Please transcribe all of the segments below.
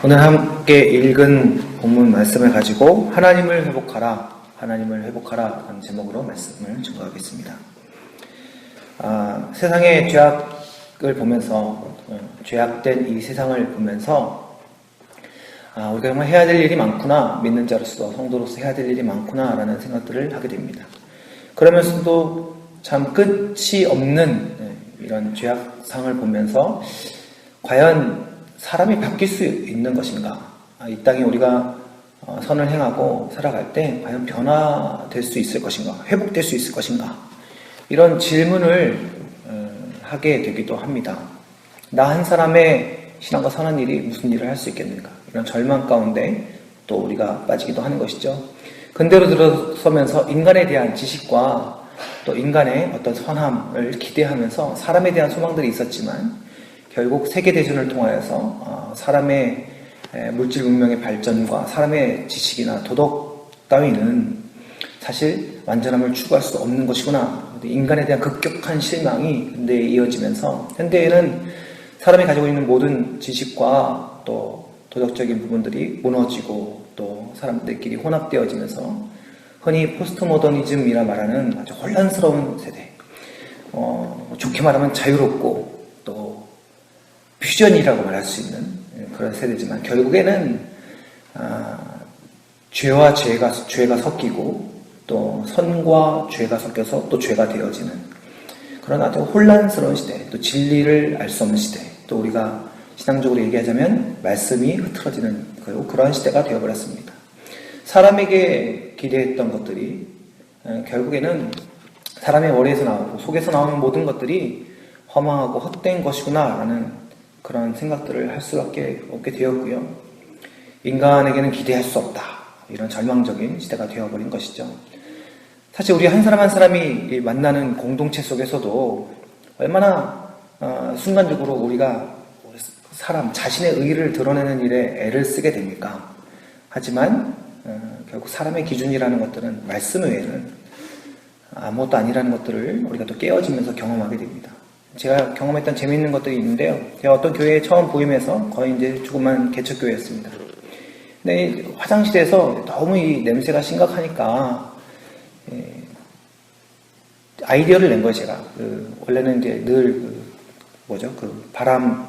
오늘 함께 읽은 본문 말씀을 가지고 하나님을 회복하라, 하나님을 회복하라 라는 제목으로 말씀을 증거하겠습니다. 세상의 죄악을 보면서, 죄악된 이 세상을 보면서 우리가 정말 해야 될 일이 많구나, 믿는 자로서, 성도로서 해야 될 일이 많구나 라는 생각들을 하게 됩니다. 그러면서도 참 끝이 없는 이런 죄악상을 보면서 과연 사람이 바뀔 수 있는 것인가? 이 땅에 우리가 선을 행하고 살아갈 때 과연 변화될 수 있을 것인가? 회복될 수 있을 것인가? 이런 질문을 하게 되기도 합니다. 나 한 사람의 신앙과 선한 일이 무슨 일을 할 수 있겠는가? 이런 절망 가운데 또 우리가 빠지기도 하는 것이죠. 근대로 들어서면서 인간에 대한 지식과 또 인간의 어떤 선함을 기대하면서 사람에 대한 소망들이 있었지만 결국 세계대전을 통하여서 사람의 물질 문명의 발전과 사람의 지식이나 도덕 따위는 사실 완전함을 추구할 수 없는 것이구나. 인간에 대한 급격한 실망이 현대에 이어지면서 현대에는 사람이 가지고 있는 모든 지식과 또 도덕적인 부분들이 무너지고 또 사람들끼리 혼합되어지면서 흔히 포스트 모더니즘이라 말하는 아주 혼란스러운 세대, 좋게 말하면 자유롭고 또 퓨전이라고 말할 수 있는 그런 세대지만 결국에는 죄와 죄가 섞이고 또 선과 죄가 섞여서 또 죄가 되어지는 그런 아주 혼란스러운 시대, 또 진리를 알 수 없는 시대, 또 우리가 신앙적으로 얘기하자면 말씀이 흐트러지는 그러한 시대가 되어버렸습니다. 사람에게 기대했던 것들이 결국에는 사람의 머리에서 나오고 속에서 나오는 모든 것들이 허망하고 헛된 것이구나 라는 그런 생각들을 할 수밖에 없게 되었고요. 인간에게는 기대할 수 없다. 이런 절망적인 시대가 되어버린 것이죠. 사실 우리 한 사람 한 사람이 만나는 공동체 속에서도 얼마나 순간적으로 우리가 사람 자신의 의의를 드러내는 일에 애를 쓰게 됩니까? 하지만 결국 사람의 기준이라는 것들은 말씀 외에는 아무것도 아니라는 것들을 우리가 또 깨어지면서 경험하게 됩니다. 제가 경험했던 재미있는 것들이 있는데요. 제가 어떤 교회에 처음 부임해서 거의 이제 조그만 개척교회였습니다. 근데 화장실에서 너무 이 냄새가 심각하니까 아이디어를 낸 거예요, 제가. 원래는 이제 늘 바람,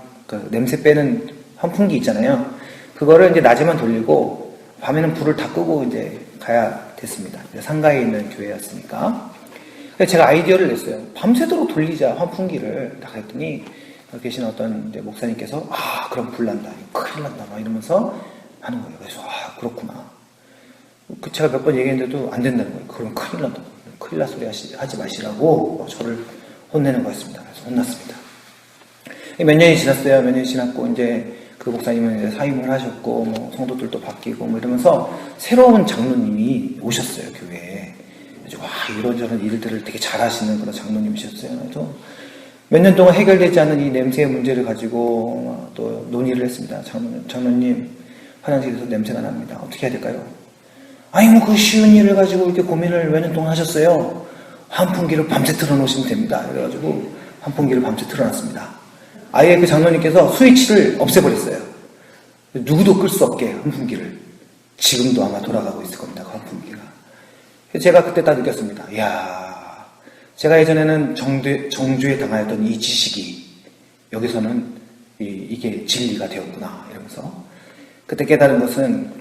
냄새 빼는 환풍기 있잖아요. 그거를 이제 낮에만 돌리고 밤에는 불을 다 끄고 이제 가야 됐습니다. 상가에 있는 교회였으니까. 제가 아이디어를 냈어요. 밤새도록 돌리자, 환풍기를. 딱 했더니, 계신 어떤 이제 목사님께서, 그럼 불 난다. 큰일 난다. 막 이러면서 하는 거예요. 그래서, 그렇구나. 제가 몇 번 얘기했는데도 안 된다는 거예요. 그럼 큰일 난다. 큰일 날 소리 하지 마시라고 저를 혼내는 거였습니다. 그래서 혼났습니다. 몇 년이 지났어요. 몇 년이 지났고, 이제 그 목사님은 이제 사임을 하셨고, 성도들도 바뀌고, 이러면서 새로운 장로님이 오셨어요, 교회에. 이런저런 일들을 되게 잘하시는 그런 장로님이셨어요. 그래서 몇 년 동안 해결되지 않는 이 냄새의 문제를 가지고 또 논의를 했습니다. 장로님, 화장실에서 냄새가 납니다. 어떻게 해야 될까요? 그 쉬운 일을 가지고 이렇게 고민을 몇 년 동안 하셨어요. 환풍기를 밤새 틀어놓으시면 됩니다. 그래가지고 환풍기를 밤새 틀어놨습니다. 아예 그 장로님께서 스위치를 없애버렸어요. 누구도 끌 수 없게 환풍기를. 지금도 아마 돌아가고 있을 겁니다. 그 환풍기가. 제가 그때 딱 느꼈습니다. 이야, 제가 예전에는 정죄에 당하였던 이 지식이 여기서는 이게 진리가 되었구나 이러면서 그때 깨달은 것은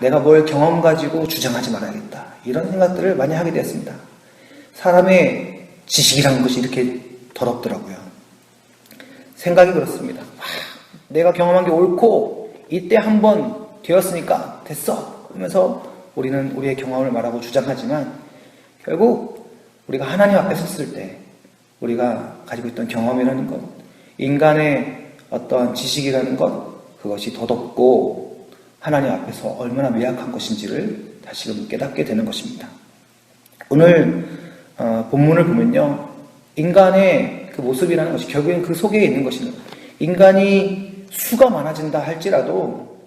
내가 뭘 경험 가지고 주장하지 말아야겠다 이런 생각들을 많이 하게 되었습니다. 사람의 지식이라는 것이 이렇게 더럽더라고요. 생각이 그렇습니다. 내가 경험한 게 옳고 이때 한번 되었으니까 됐어 하면서 우리는 우리의 경험을 말하고 주장하지만 결국 우리가 하나님 앞에 섰을 때 우리가 가지고 있던 경험이라는 것, 인간의 어떤 지식이라는 것, 그것이 더덥고 하나님 앞에서 얼마나 미약한 것인지를 다시금 깨닫게 되는 것입니다. 오늘 본문을 보면요. 인간의 그 모습이라는 것이 결국엔 그 속에 있는 것입니다. 인간이 수가 많아진다 할지라도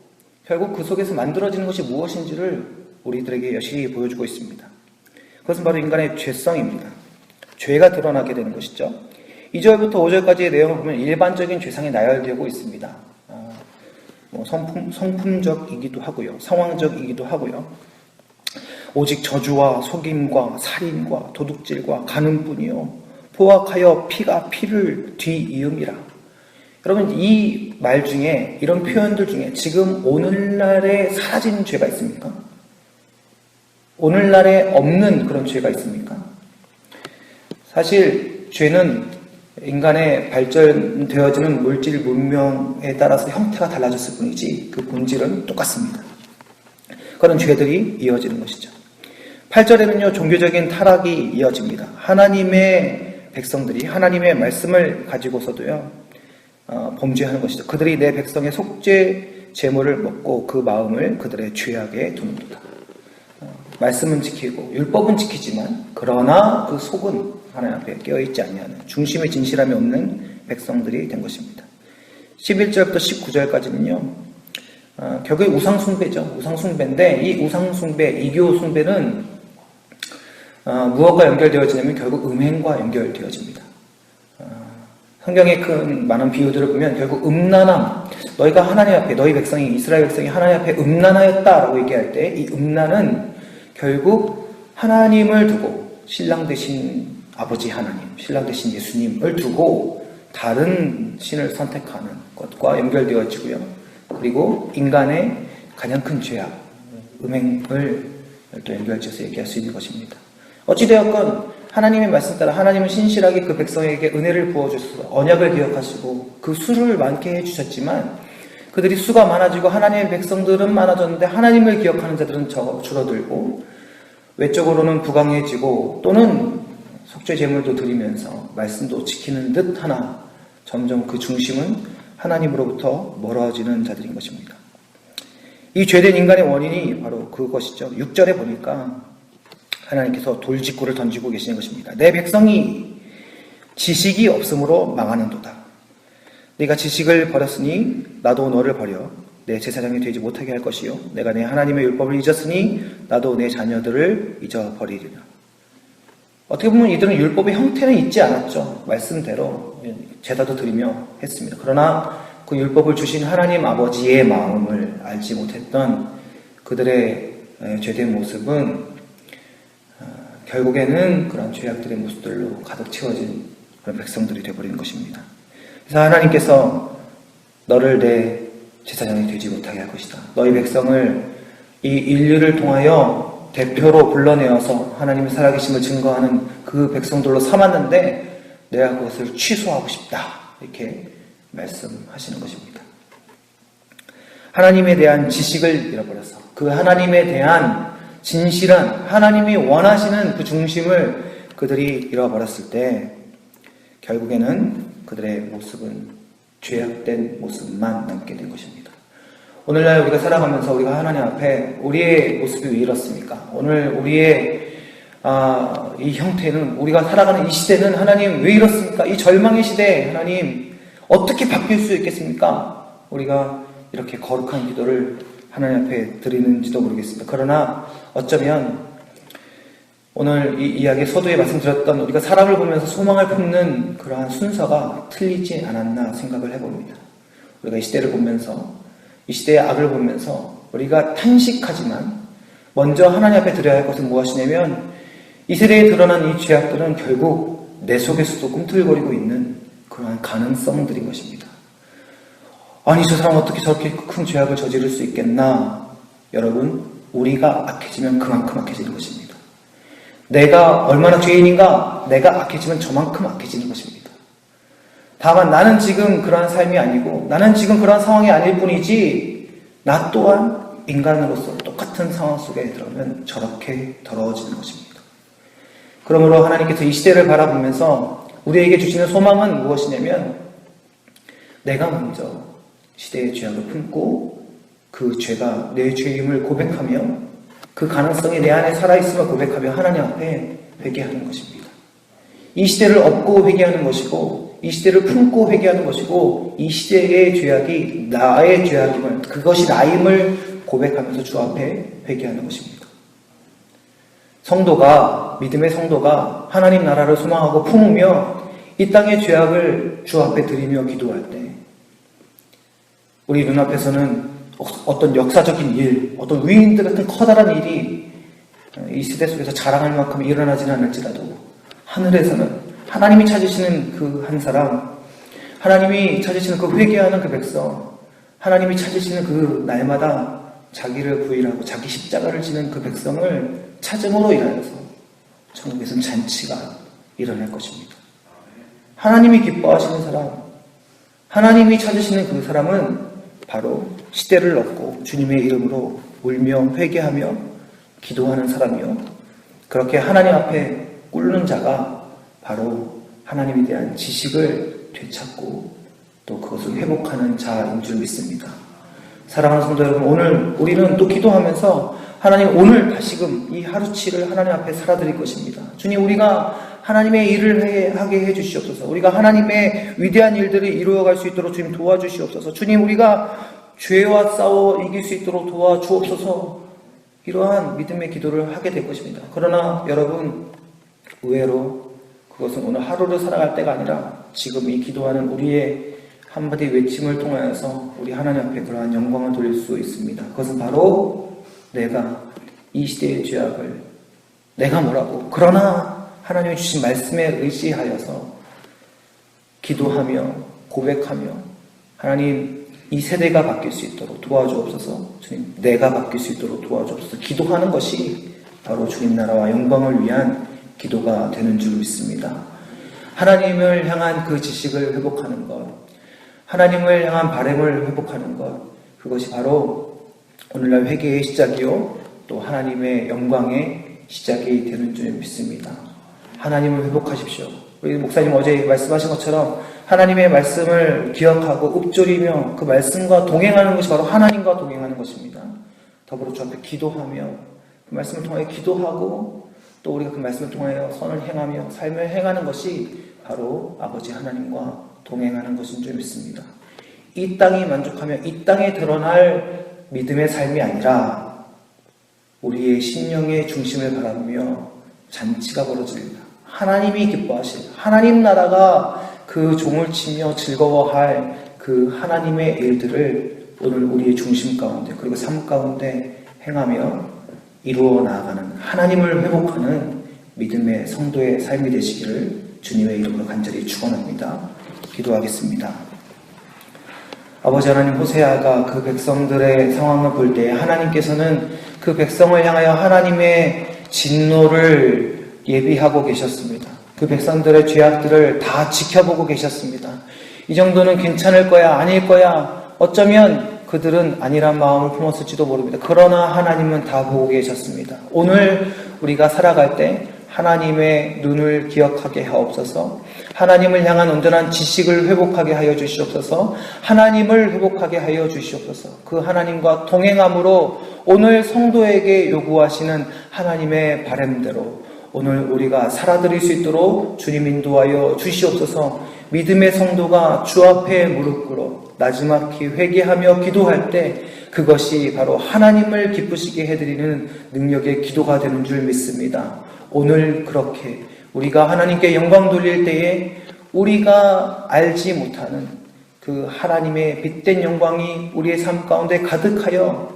결국 그 속에서 만들어지는 것이 무엇인지를 우리들에게 여실히 보여주고 있습니다. 그것은 바로 인간의 죄성입니다. 죄가 드러나게 되는 것이죠. 2절부터 5절까지의 내용을 보면 일반적인 죄상이 나열되고 있습니다. 성품적이기도 하고요. 상황적이기도 하고요. 오직 저주와 속임과 살인과 도둑질과 간음뿐이요 포악하여 피가 피를 뒤이음이라. 여러분, 이 말 중에, 이런 표현들 중에 지금 오늘날에 사라진 죄가 있습니까? 오늘날에 없는 그런 죄가 있습니까? 사실 죄는 인간의 발전되어지는 물질 문명에 따라서 형태가 달라졌을 뿐이지 그 본질은 똑같습니다. 그런 죄들이 이어지는 것이죠. 8절에는요, 종교적인 타락이 이어집니다. 하나님의 백성들이 하나님의 말씀을 가지고서도요, 범죄하는 것이죠. 그들이 내 백성의 속죄 제물을 먹고 그 마음을 그들의 죄악에 두는도다. 말씀은 지키고 율법은 지키지만 그러나 그 속은 하나님 앞에 깨어있지 아니하는, 중심에 진실함이 없는 백성들이 된 것입니다. 11절부터 19절까지는요, 결국에 우상숭배죠. 우상숭배인데 이 우상숭배, 이교숭배는 무엇과 연결되어지냐면 결국 음행과 연결되어집니다. 성경의 큰 많은 비유들을 보면 결국 음란함, 너희가 하나님 앞에, 너희 백성이, 이스라엘 백성이 하나님 앞에 음란하였다라고 얘기할 때 이 음란은 결국 하나님을 두고, 신랑 되신 아버지 하나님, 신랑 되신 예수님을 두고 다른 신을 선택하는 것과 연결되어지고요. 그리고 인간의 가장 큰 죄악, 음행을 또 연결지어서 얘기할 수 있는 것입니다. 어찌되었건 하나님의 말씀 따라 하나님은 신실하게 그 백성에게 은혜를 부어주셔서 언약을 기억하시고 그 수를 많게 해주셨지만 그들이 수가 많아지고 하나님의 백성들은 많아졌는데 하나님을 기억하는 자들은 줄어들고 외적으로는 부강해지고 또는 속죄 제물도 드리면서 말씀도 지키는 듯 하나 점점 그 중심은 하나님으로부터 멀어지는 자들인 것입니다. 이 죄된 인간의 원인이 바로 그것이죠. 6절에 보니까 하나님께서 돌직구를 던지고 계시는 것입니다. 내 백성이 지식이 없으므로 망하는도다. 네가 지식을 버렸으니 나도 너를 버려 내 제사장이 되지 못하게 할 것이요 내가 내 하나님의 율법을 잊었으니 나도 내 자녀들을 잊어버리리라. 어떻게 보면 이들은 율법의 형태는 잊지 않았죠. 말씀대로 제사도 드리며 했습니다. 그러나 그 율법을 주신 하나님 아버지의 마음을 알지 못했던 그들의 죄된 모습은 결국에는 그런 죄악들의 모습들로 가득 채워진 그런 백성들이 되어버리는 것입니다. 그래서 하나님께서 너를 내 제사장이 되지 못하게 할 것이다. 너희 백성을 이 인류를 통하여 대표로 불러내어서 하나님의 살아계심을 증거하는 그 백성들로 삼았는데 내가 그것을 취소하고 싶다. 이렇게 말씀하시는 것입니다. 하나님에 대한 지식을 잃어버려서 그 하나님에 대한 진실한 하나님이 원하시는 그 중심을 그들이 잃어버렸을 때 결국에는 그들의 모습은 죄악된 모습만 남게 된 것입니다. 오늘날 우리가 살아가면서 우리가 하나님 앞에 우리의 모습이 왜 이렇습니까? 오늘 우리의 이 형태는, 우리가 살아가는 이 시대는 하나님 왜 이렇습니까? 이 절망의 시대에 하나님 어떻게 바뀔 수 있겠습니까? 우리가 이렇게 거룩한 기도를 하나님 앞에 드리는지도 모르겠습니다. 그러나 어쩌면 오늘 이 이야기 서두에 말씀드렸던 우리가 사람을 보면서 소망을 품는 그러한 순서가 틀리지 않았나 생각을 해봅니다. 우리가 이 시대를 보면서, 이 시대의 악을 보면서 우리가 탄식하지만 먼저 하나님 앞에 드려야 할 것은 무엇이냐면 이 세대에 드러난 이 죄악들은 결국 내 속에서도 꿈틀거리고 있는 그러한 가능성들인 것입니다. 아니, 저 사람 어떻게 저렇게 큰 죄악을 저지를 수 있겠나? 여러분, 우리가 악해지면 그만큼 악해지는 것입니다. 내가 얼마나 죄인인가? 내가 악해지면 저만큼 악해지는 것입니다. 다만 나는 지금 그러한 삶이 아니고 나는 지금 그러한 상황이 아닐 뿐이지 나 또한 인간으로서 똑같은 상황 속에 들어가면 저렇게 더러워지는 것입니다. 그러므로 하나님께서 이 시대를 바라보면서 우리에게 주시는 소망은 무엇이냐면 내가 먼저 시대의 죄악을 품고 그 죄가 내 죄임을 고백하며 그 가능성이 내 안에 살아있음을 고백하며 하나님 앞에 회개하는 것입니다. 이 시대를 업고 회개하는 것이고 이 시대를 품고 회개하는 것이고 이 시대의 죄악이 나의 죄악임을, 그것이 나임을 고백하면서 주 앞에 회개하는 것입니다. 성도가, 믿음의 성도가 하나님 나라를 소망하고 품으며 이 땅의 죄악을 주 앞에 드리며 기도할 때 우리 눈앞에서는 어떤 역사적인 일, 어떤 위인들 같은 커다란 일이 이 시대 속에서 자랑할 만큼 일어나지는 않을지라도 하늘에서는 하나님이 찾으시는 그 한 사람, 하나님이 찾으시는 그 회개하는 그 백성, 하나님이 찾으시는 그 날마다 자기를 부인하고 자기 십자가를 지는 그 백성을 찾음으로 인하여서 천국에서는 잔치가 일어날 것입니다. 하나님이 기뻐하시는 사람, 하나님이 찾으시는 그 사람은 바로 시대를 얻고 주님의 이름으로 울며 회개하며 기도하는 사람이요, 그렇게 하나님 앞에 꿇는 자가 바로 하나님에 대한 지식을 되찾고 또 그것을 회복하는 자인 줄 믿습니다. 사랑하는 성도 여러분, 오늘 우리는 또 기도하면서 하나님, 오늘 다시금 이 하루치를 하나님 앞에 살아드릴 것입니다. 주님, 우리가 하나님의 일을 하게 해주시옵소서. 우리가 하나님의 위대한 일들을 이루어갈 수 있도록 주님 도와주시옵소서. 주님, 우리가 죄와 싸워 이길 수 있도록 도와주옵소서. 이러한 믿음의 기도를 하게 될 것입니다. 그러나 여러분, 의외로 그것은 오늘 하루를 살아갈 때가 아니라 지금 이 기도하는 우리의 한마디 외침을 통하여서 우리 하나님 앞에 그러한 영광을 돌릴 수 있습니다. 그것은 바로 내가 이 시대의 죄악을 내가 뭐라고, 그러나 하나님이 주신 말씀에 의지하여서 기도하며 고백하며 하나님, 이 세대가 바뀔 수 있도록 도와주옵소서. 주님, 내가 바뀔 수 있도록 도와주옵소서. 기도하는 것이 바로 주님 나라와 영광을 위한 기도가 되는 줄 믿습니다. 하나님을 향한 그 지식을 회복하는 것, 하나님을 향한 바람을 회복하는 것, 그것이 바로 오늘날 회개의 시작이요 또 하나님의 영광의 시작이 되는 줄 믿습니다. 하나님을 회복하십시오. 우리 목사님 어제 말씀하신 것처럼 하나님의 말씀을 기억하고 읊조리며 그 말씀과 동행하는 것이 바로 하나님과 동행하는 것입니다. 더불어 주 앞에 기도하며 그 말씀을 통하여 기도하고 또 우리가 그 말씀을 통하여 선을 행하며 삶을 행하는 것이 바로 아버지 하나님과 동행하는 것인 줄 믿습니다. 이 땅이 만족하며 이 땅에 드러날 믿음의 삶이 아니라 우리의 심령의 중심을 바라보며 잔치가 벌어집니다. 하나님이 기뻐하실 하나님 나라가 그 종을 치며 즐거워할 그 하나님의 일들을 오늘 우리의 중심 가운데 그리고 삶 가운데 행하며 이루어 나아가는, 하나님을 회복하는 믿음의 성도의 삶이 되시기를 주님의 이름으로 간절히 축원합니다. 기도하겠습니다. 아버지 하나님, 호세아가 그 백성들의 상황을 볼 때 하나님께서는 그 백성을 향하여 하나님의 진노를 예비하고 계셨습니다. 그 백성들의 죄악들을 다 지켜보고 계셨습니다. 이 정도는 괜찮을 거야, 아닐 거야, 어쩌면 그들은 아니란 마음을 품었을지도 모릅니다. 그러나 하나님은 다 보고 계셨습니다. 오늘 우리가 살아갈 때 하나님의 눈을 기억하게 하옵소서. 하나님을 향한 온전한 지식을 회복하게 하여 주시옵소서. 하나님을 회복하게 하여 주시옵소서. 그 하나님과 동행함으로 오늘 성도에게 요구하시는 하나님의 바람대로 오늘 우리가 살아드릴 수 있도록 주님 인도하여 주시옵소서. 믿음의 성도가 주 앞에 무릎 꿇어 나지막히 회개하며 기도할 때 그것이 바로 하나님을 기쁘시게 해드리는 능력의 기도가 되는 줄 믿습니다. 오늘 그렇게 우리가 하나님께 영광 돌릴 때에 우리가 알지 못하는 그 하나님의 빛된 영광이 우리의 삶 가운데 가득하여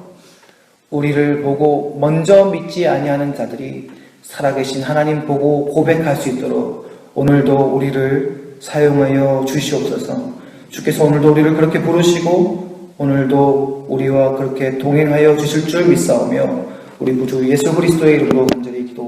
우리를 보고 먼저 믿지 아니하는 자들이 살아계신 하나님 보고 고백할 수 있도록 오늘도 우리를 사용하여 주시옵소서. 주께서 오늘도 우리를 그렇게 부르시고 오늘도 우리와 그렇게 동행하여 주실 줄 믿사오며 우리 구주 예수 그리스도의 이름으로 간절히 기도